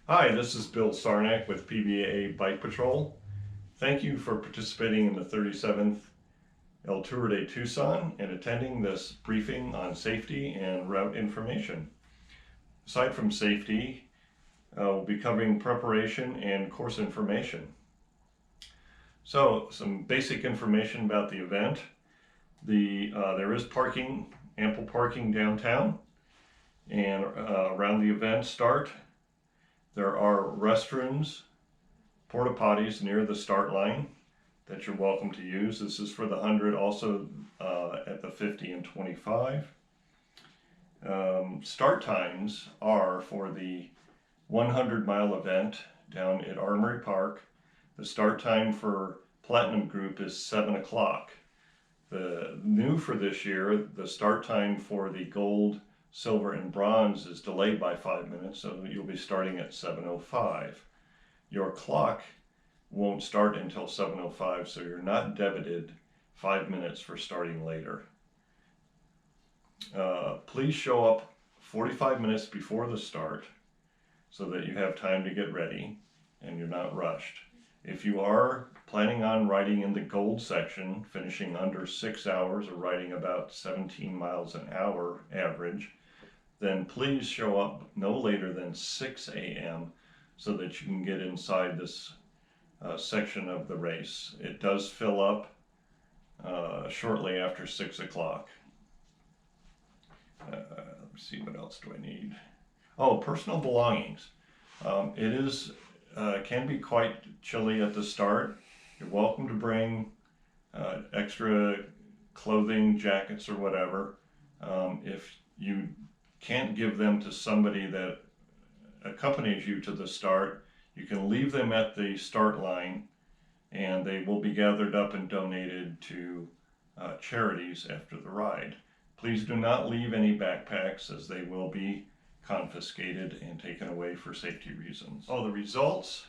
Hi, this is Bill Sarnak with PBA Bike Patrol. Thank you for participating in the 37th El Tour de Tucson and attending this briefing on safety and route information. Aside from safety, we'll be covering preparation and course information. So, some basic information about the event. There is parking, ample parking downtown, and around the event start, there are restrooms, porta potties near the start line that you're welcome to use. This is for the 100, also at the 50 and 25. Start times are for the 100-mile event down at Armory Park. The start time for Platinum Group is 7 o'clock. The new for this year, the start time for the gold, silver, and bronze is delayed by 5 minutes, so you'll be starting at 7:05. Your clock won't start until 7:05, so you're not debited 5 minutes for starting later. Please show up 45 minutes before the start so that you have time to get ready and you're not rushed. If you are planning on riding in the gold section, finishing under 6 hours or riding about 17 miles an hour average, then please show up no later than 6 a.m. so that you can get inside this section of the race. It does fill up shortly after 6 o'clock. Let's see, what else do I need? Oh, personal belongings. It can be quite chilly at the start. You're welcome to bring extra clothing, jackets, or whatever. If you can't give them to somebody that accompanies you to the start, you can leave them at the start line and they will be gathered up and donated to charities after the ride. Please do not leave any backpacks, as they will be confiscated and taken away for safety reasons. The results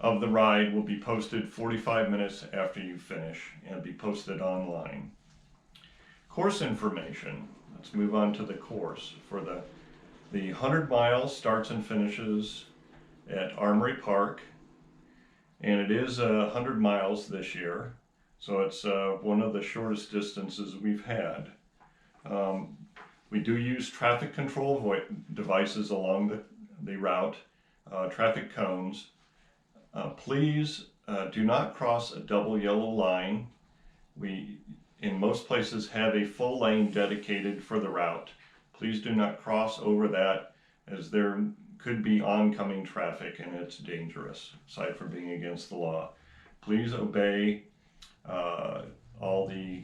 of the ride will be posted 45 minutes after you finish and be posted online. Course information. Let's move on to the course. For the 100 miles starts and finishes at Armory Park, and it is 100 miles this year, so it's one of the shortest distances we've had. We do use traffic control devices along the route, traffic cones. Please do not cross a double yellow line. We, in most places, have a full lane dedicated for the route. Please do not cross over that, as there could be oncoming traffic and it's dangerous, aside from being against the law. Please obey all the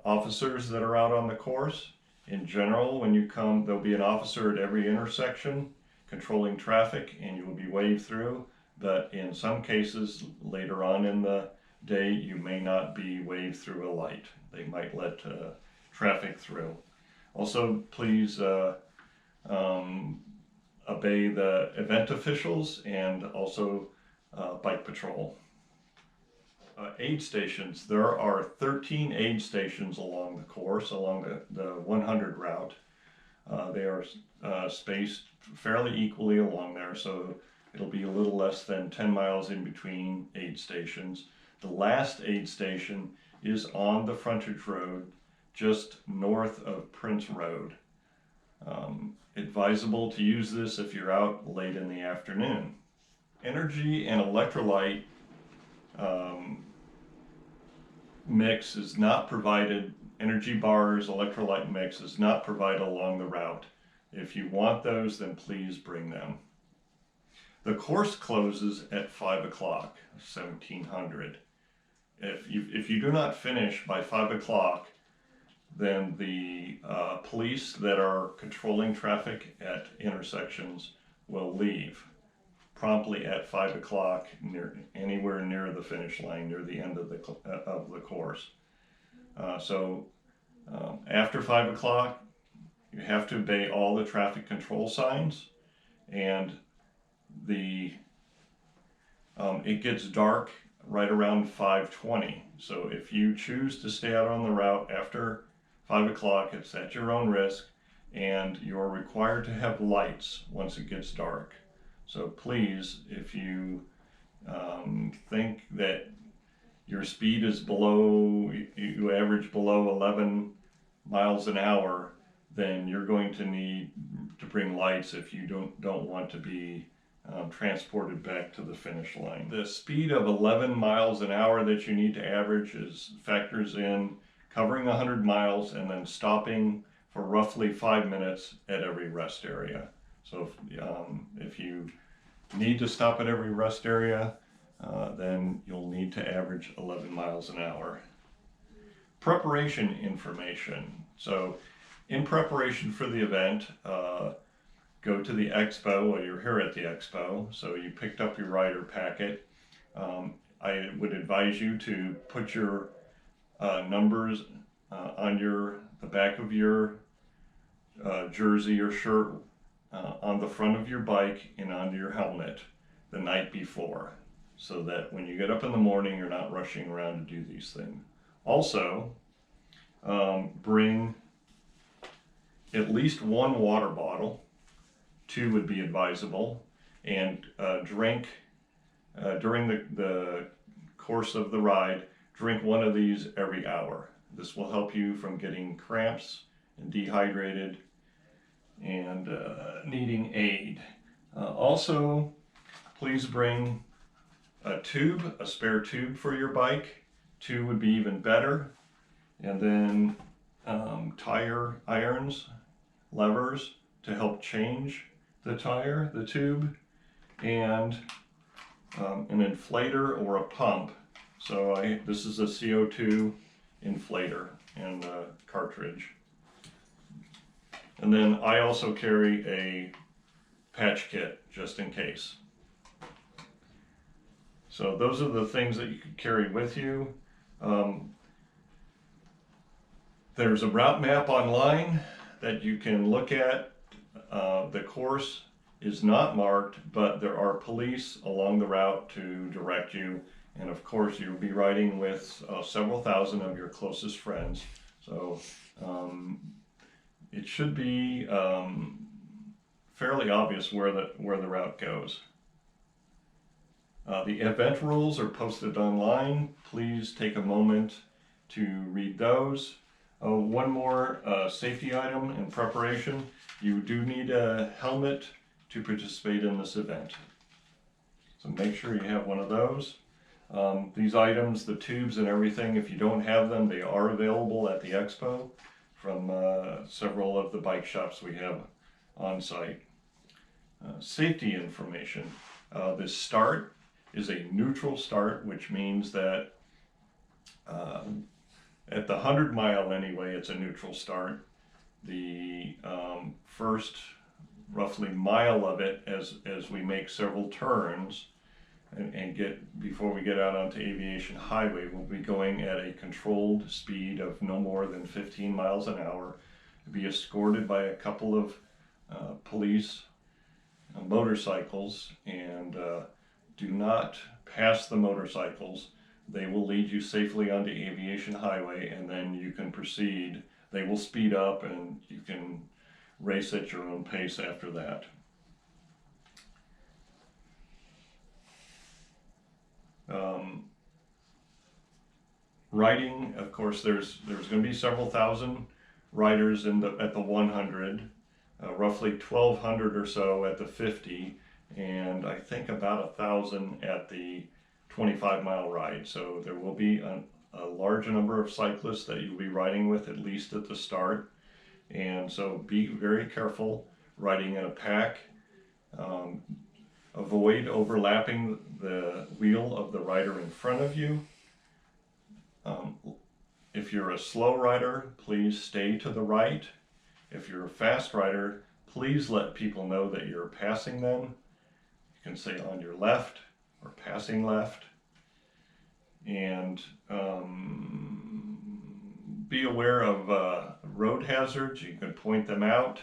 officers that are out on the course. In general, when you come, there'll be an officer at every intersection controlling traffic and you will be waved through, but in some cases later on in the day you may not be waved through a light. They might let traffic through. Also, please obey the event officials and also bike patrol. Aid stations. There are 13 aid stations along the course, along the 100 route. They are spaced fairly equally along there, so it'll be a little less than 10 miles in between aid stations. The last aid station is on the frontage road, just north of Prince Road. Advisable to use this if you're out late in the afternoon. Energy and electrolyte mix is not provided. Energy bars, electrolyte mix is not provided along the route. If you want those, then please bring them. The course closes at 5 o'clock, 1700. If you do not finish by 5 o'clock, then the police that are controlling traffic at intersections will leave promptly at 5 o'clock, anywhere near the finish line, near the end of the course. After 5 o'clock, you have to obey all the traffic control signs, and it gets dark right around 5:20. So if you choose to stay out on the route after 5 o'clock, it's at your own risk, and you're required to have lights once it gets dark. So please, if you think that your speed is below, you average below 11 miles an hour, then you're going to need to bring lights if you don't want to be transported back to the finish line. The speed of 11 miles an hour that you need to average factors in covering 100 miles and then stopping for roughly 5 minutes at every rest area. So if you need to stop at every rest area, then you'll need to average 11 miles an hour. Preparation information. So in preparation for the event, go to the expo. Well, you're here at the expo, so you picked up your rider packet. I would advise you to put your numbers on the back of your jersey or shirt, on the front of your bike, and onto your helmet the night before, so that when you get up in the morning, you're not rushing around to do these things. Also, bring at least one water bottle. 2 would be advisable, and drink during the course of the ride. Drink one of these every hour. This will help you from getting cramps and dehydrated and needing aid. Also, please bring a spare tube for your bike. 2 would be even better. And then tire irons, levers to help change the tube, and an inflator or a pump. So this is a CO2 inflator and a cartridge. And then I also carry a patch kit just in case. So those are the things that you could carry with you. There's a route map online that you can look at. The course is not marked, but there are police along the route to direct you. And of course, you'll be riding with several thousand of your closest friends. So it should be fairly obvious where the route goes. The event rules are posted online. Please take a moment to read those. One more safety item in preparation. You do need a helmet to participate in this event. So make sure you have one of those. These items, the tubes and everything, if you don't have them, they are available at the expo from several of the bike shops we have on site. Safety information. The start is a neutral start, which means that at the 100 mile anyway, it's a neutral start. The first roughly mile of it, as we make several turns and before we get out onto Aviation Highway, we'll be going at a controlled speed of no more than 15 miles an hour. Be escorted by a couple of police motorcycles, and do not pass the motorcycles. They will lead you safely onto Aviation Highway, and then you can proceed. They will speed up, and you can race at your own pace after that. Riding, of course, there's going to be several thousand riders at the 100, roughly 1,200 or so at the 50, and I think about 1,000 at the 25-mile ride. So there will be a large number of cyclists that you'll be riding with, at least at the start. And so be very careful riding in a pack. Avoid overlapping the wheel of the rider in front of you. If you're a slow rider, please stay to the right. If you're a fast rider, please let people know that you're passing them. You can say on your left or passing left. And be aware of road hazards. You can point them out.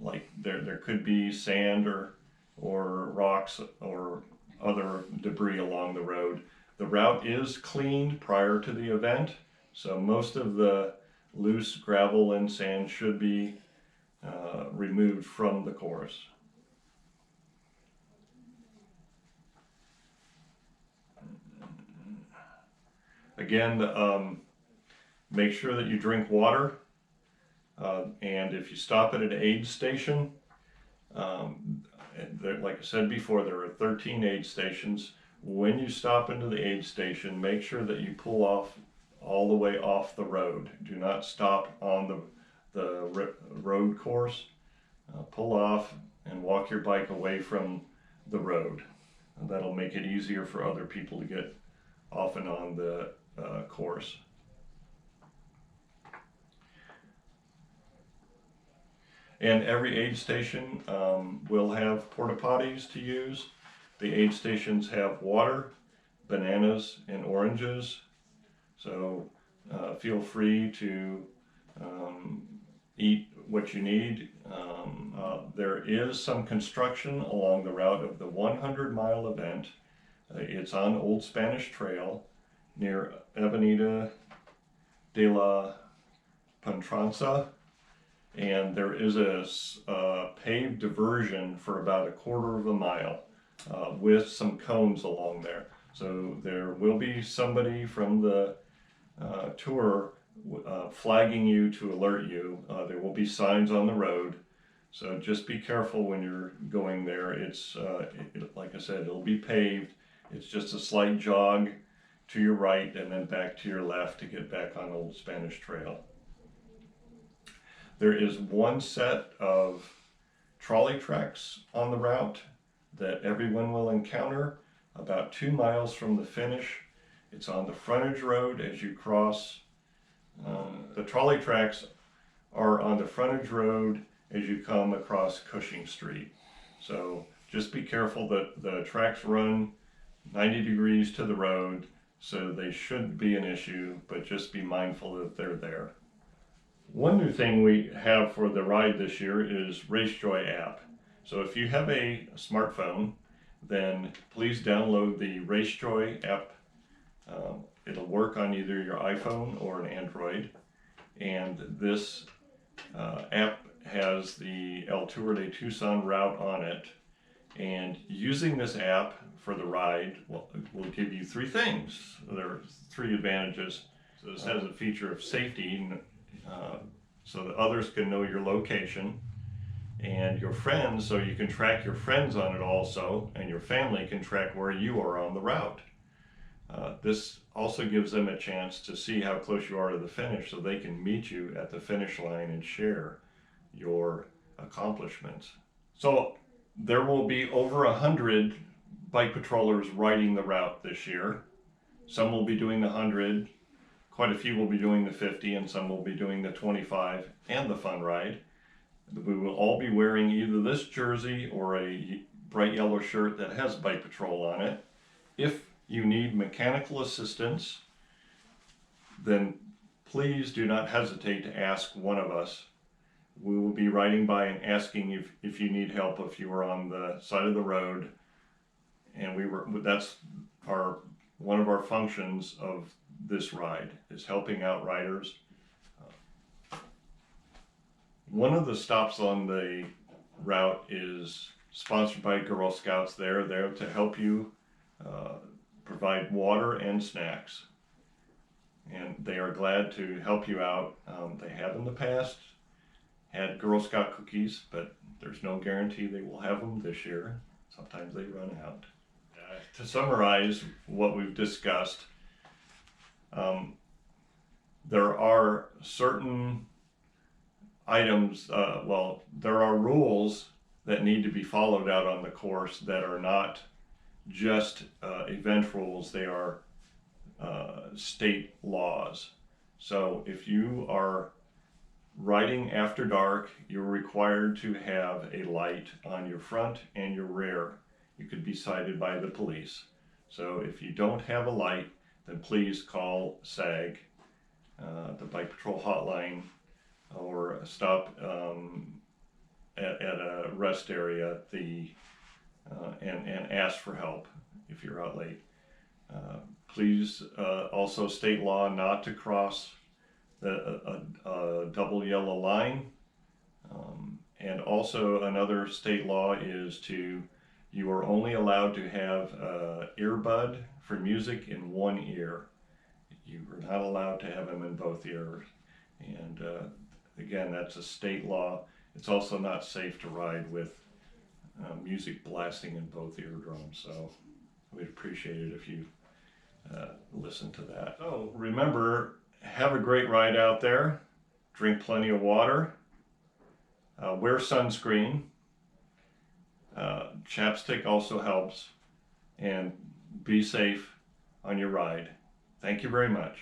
Like there could be sand or rocks or other debris along the road. The route is cleaned prior to the event, so most of the loose gravel and sand should be removed from the course. Again, make sure that you drink water, and if you stop at an aid station, like I said before, there are 13 aid stations. When you stop into the aid station, make sure that you pull off all the way off the road. Do not stop on the road course. Pull off and walk your bike away from the road. And that'll make it easier for other people to get off and on the course. And every aid station will have porta potties to use. The aid stations have water, bananas, and oranges. So feel free to eat what you need. There is some construction along the route of the 100-mile event. It's on Old Spanish Trail near Avenida de la Pantranza, and there is a paved diversion for about 1/4 of a mile with some cones along there. So there will be somebody from the tour flagging you to alert you. There will be signs on the road, so just be careful when you're going there. It's like I said, it'll be paved. It's just a slight jog to your right and then back to your left to get back on Old Spanish Trail. There is one set of trolley tracks on the route that everyone will encounter about 2 miles from the finish. It's on the frontage road as you cross. The trolley tracks are on the frontage road as you come across Cushing Street. So just be careful that the tracks run 90 degrees to the road, so they shouldn't be an issue, but just be mindful that they're there. One new thing we have for the ride this year is RaceJoy app. So if you have a smartphone, then please download the RaceJoy app. It'll work on either your iPhone or an Android. And this app has the El Tour de Tucson route on it. And using this app for the ride will give you 3 things. There are 3 advantages. So this has a feature of safety, so that others can know your location, and your friends, so you can track your friends on it also, and your family can track where you are on the route. This also gives them a chance to see how close you are to the finish, so they can meet you at the finish line and share your accomplishments. So there will be over 100 bike patrollers riding the route this year. Some will be doing the 100, quite a few will be doing the 50, and some will be doing the 25 and the fun ride. We will all be wearing either this jersey or a bright yellow shirt that has Bike Patrol on it. If you need mechanical assistance, then please do not hesitate to ask one of us. We will be riding by and asking if you need help if you are on the side of the road. And that's one of our functions of this ride, is helping out riders. One of the stops on the route is sponsored by Girl Scouts. They're there to help you provide water and snacks. And they are glad to help you out. They have in the past had Girl Scout cookies, but there's no guarantee they will have them this year. Sometimes they run out. To summarize what we've discussed, there are certain items, there are rules that need to be followed out on the course that are not just event rules, they are state laws. So if you are riding after dark, you're required to have a light on your front and your rear. You could be cited by the police. So if you don't have a light, then please call SAG, the Bike Patrol hotline, or stop at a rest area and ask for help if you're out late. Please also state law not to cross a double yellow line. And also another state law is you are only allowed to have earbud for music in one ear. You are not allowed to have them in both ears. And again, that's a state law. It's also not safe to ride with music blasting in both eardrums. So we'd appreciate it if you listen to that. So remember, have a great ride out there. Drink plenty of water. Wear sunscreen. Chapstick also helps. And be safe on your ride. Thank you very much.